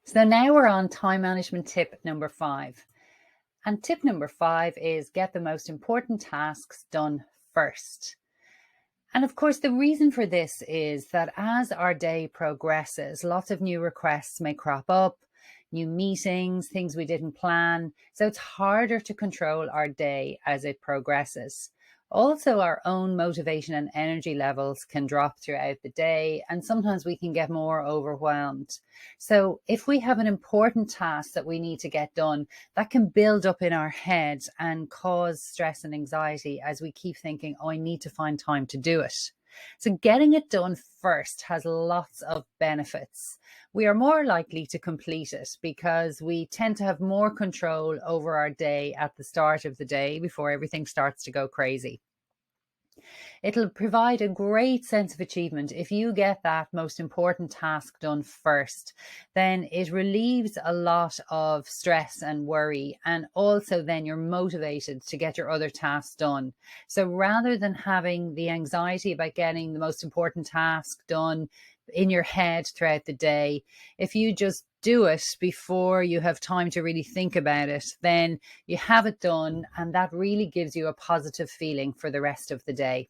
So now we're on time management tip number 5. And tip number 5 is get the most important tasks done first. And of course, the reason for this is that as our day progresses, lots of new requests may crop up, new meetings, things we didn't plan. So it's harder to control our day as it progresses. Also, our own motivation and energy levels can drop throughout the day, and sometimes we can get more overwhelmed. So if we have an important task that we need to get done, that can build up in our heads and cause stress and anxiety as we keep thinking, oh, I need to find time to do it. So getting it done first has lots of benefits. We are more likely to complete it because we tend to have more control over our day at the start of the day before everything starts to go crazy. It'll provide a great sense of achievement. If you get that most important task done first, then it relieves a lot of stress and worry. And also then you're motivated to get your other tasks done. So rather than having the anxiety about getting the most important task done in your head throughout the day, if you just do it before you have time to really think about it, then you have it done, and that really gives you a positive feeling for the rest of the day.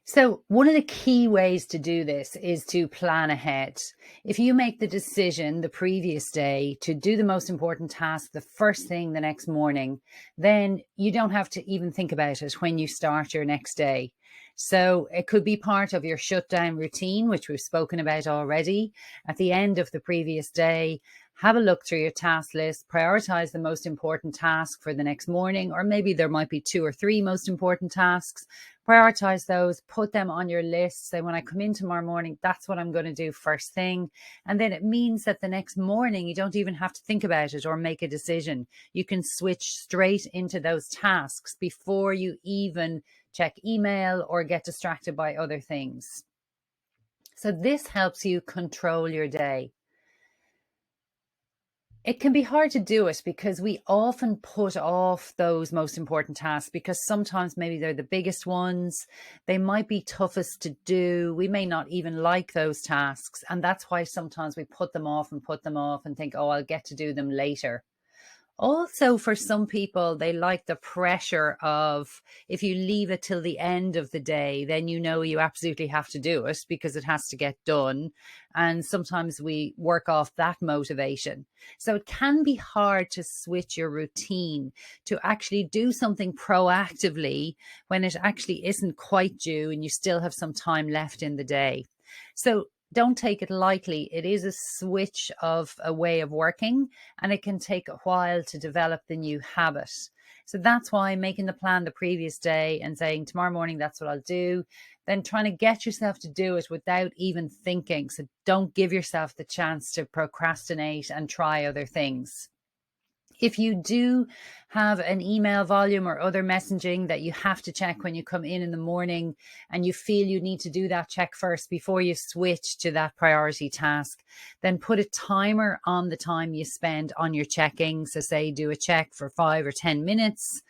So one of the key ways to do this is to plan ahead. If you make the decision the previous day to do the most important task the first thing the next morning, then you don't have to even think about it when you start your next day. So it could be part of your shutdown routine, which we've spoken about already. At the end of the previous day, have a look through your task list, prioritize the most important task for the next morning, or maybe there might be 2 or 3 most important tasks. Prioritize those, put them on your list. Say, when I come in tomorrow morning, that's what I'm going to do first thing. And then it means that the next morning, you don't even have to think about it or make a decision. You can switch straight into those tasks before you even check email or get distracted by other things. So this helps you control your day. It can be hard to do it because we often put off those most important tasks because sometimes maybe they're the biggest ones. They might be toughest to do. We may not even like those tasks. And that's why sometimes we put them off and think, oh, I'll get to do them later. Also, for some people, they like the pressure of if you leave it till the end of the day, then you know you absolutely have to do it because it has to get done. And sometimes we work off that motivation. So it can be hard to switch your routine to actually do something proactively when it actually isn't quite due and you still have some time left in the day. So don't take it lightly. It is a switch of a way of working, and it can take a while to develop the new habit. So that's why making the plan the previous day and saying tomorrow morning, that's what I'll do, then trying to get yourself to do it without even thinking. So don't give yourself the chance to procrastinate and try other things. If you do have an email volume or other messaging that you have to check when you come in the morning and you feel you need to do that check first before you switch to that priority task, then put a timer on the time you spend on your checking. So say do a check for 5 or 10 minutes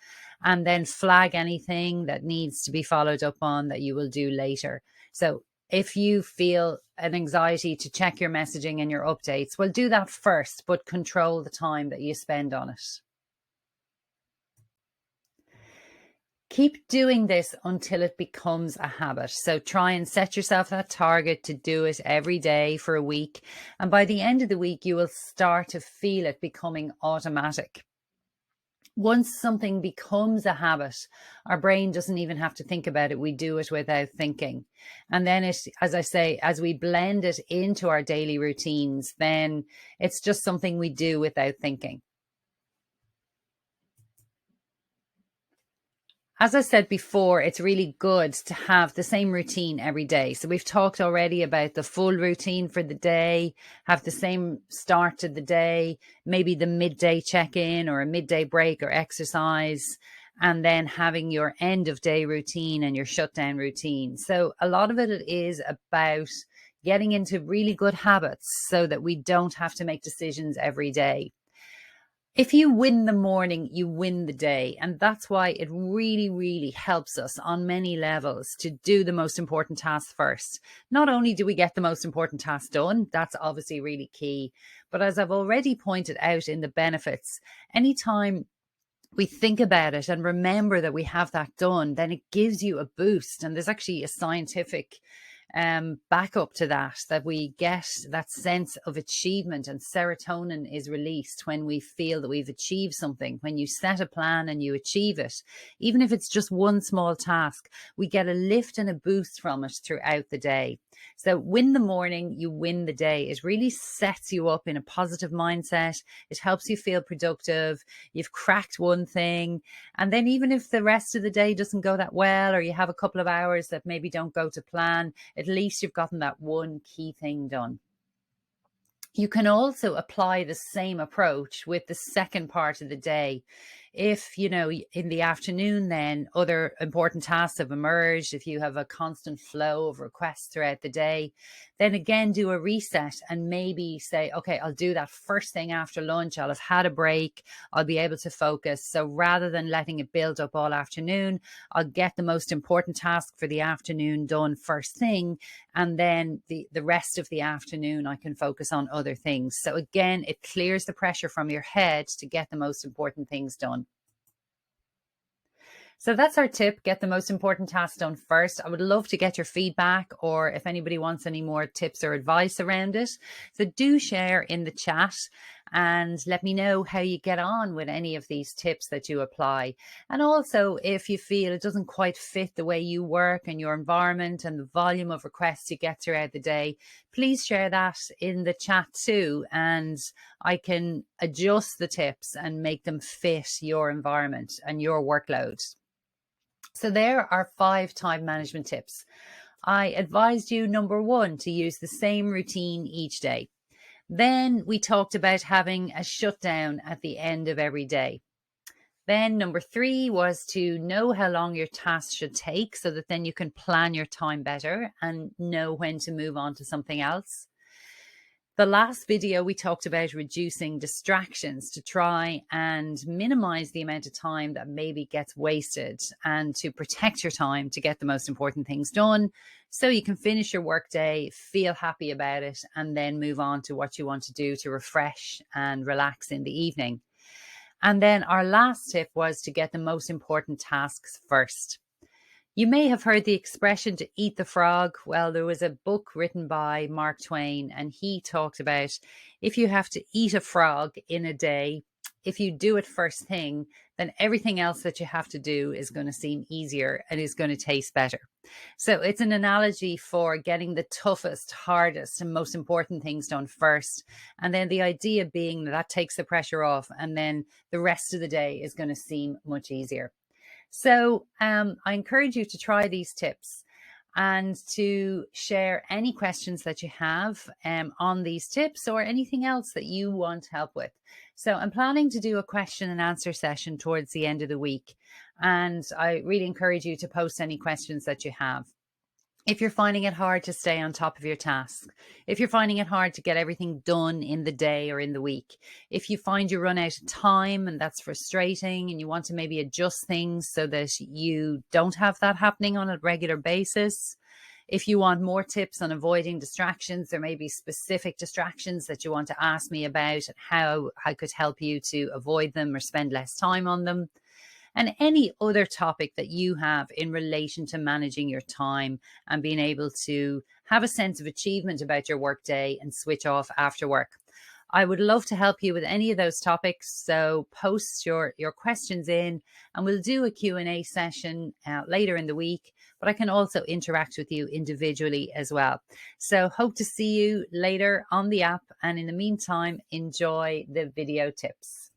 and then flag anything that needs to be followed up on that you will do later. So if you feel an anxiety to check your messaging and your updates, well, do that first, but control the time that you spend on it. Keep doing this until it becomes a habit. So try and set yourself that target to do it every day for a week. And by the end of the week, you will start to feel it becoming automatic. Once something becomes a habit, our brain doesn't even have to think about it. We do it without thinking. And then it, as I say, as we blend it into our daily routines, then it's just something we do without thinking. As I said before, it's really good to have the same routine every day. So we've talked already about the full routine for the day, have the same start to the day, maybe the midday check-in or a midday break or exercise, and then having your end of day routine and your shutdown routine. So a lot of it is about getting into really good habits so that we don't have to make decisions every day. If you win the morning, you win the day. And that's why it really, really helps us on many levels to do the most important tasks first. Not only do we get the most important task done, that's obviously really key. But as I've already pointed out in the benefits, anytime we think about it and remember that we have that done, then it gives you a boost. And there's actually a scientific backup to that we get that sense of achievement, and serotonin is released when we feel that we've achieved something. When you set a plan and you achieve it, even if it's just one small task, we get a lift and a boost from it throughout the day. So win the morning, you win the day. It really sets you up in a positive mindset. It helps you feel productive. You've cracked one thing. And then even if the rest of the day doesn't go that well, or you have a couple of hours that maybe don't go to plan, at least you've gotten that one key thing done. You can also apply the same approach with the second part of the day. If, in the afternoon, then other important tasks have emerged, if you have a constant flow of requests throughout the day, then again, do a reset and maybe say, okay, I'll do that first thing after lunch. I'll have had a break. I'll be able to focus. So rather than letting it build up all afternoon, I'll get the most important task for the afternoon done first thing. And then the rest of the afternoon, I can focus on other things. So again, it clears the pressure from your head to get the most important things done. So that's our tip. Get the most important task done first. I would love to get your feedback, or if anybody wants any more tips or advice around it. So do share in the chat and let me know how you get on with any of these tips that you apply. And also, if you feel it doesn't quite fit the way you work and your environment and the volume of requests you get throughout the day, please share that in the chat too. And I can adjust the tips and make them fit your environment and your workload. So there are 5 time management tips. I advised you, number 1, to use the same routine each day. Then we talked about having a shutdown at the end of every day. Then number 3 was to know how long your tasks should take, so that then you can plan your time better and know when to move on to something else. The last video, we talked about reducing distractions to try and minimize the amount of time that maybe gets wasted, and to protect your time to get the most important things done so you can finish your workday, feel happy about it, and then move on to what you want to do to refresh and relax in the evening. And then our last tip was to get the most important tasks first. You may have heard the expression to eat the frog. Well, there was a book written by Mark Twain, and he talked about if you have to eat a frog in a day, if you do it first thing, then everything else that you have to do is going to seem easier and is going to taste better. So it's an analogy for getting the toughest, hardest, and most important things done first. And then the idea being that takes the pressure off, and then the rest of the day is going to seem much easier. So I encourage you to try these tips and to share any questions that you have on these tips, or anything else that you want help with. So I'm planning to do a question and answer session towards the end of the week, and I really encourage you to post any questions that you have. If you're finding it hard to stay on top of your tasks, if you're finding it hard to get everything done in the day or in the week, if you find you run out of time and that's frustrating, and you want to maybe adjust things so that you don't have that happening on a regular basis, if you want more tips on avoiding distractions, there may be specific distractions that you want to ask me about and how I could help you to avoid them or spend less time on them. And any other topic that you have in relation to managing your time and being able to have a sense of achievement about your workday and switch off after work. I would love to help you with any of those topics. So post your questions in, and we'll do a Q&A session later in the week, but I can also interact with you individually as well. So hope to see you later on the app. And in the meantime, enjoy the video tips.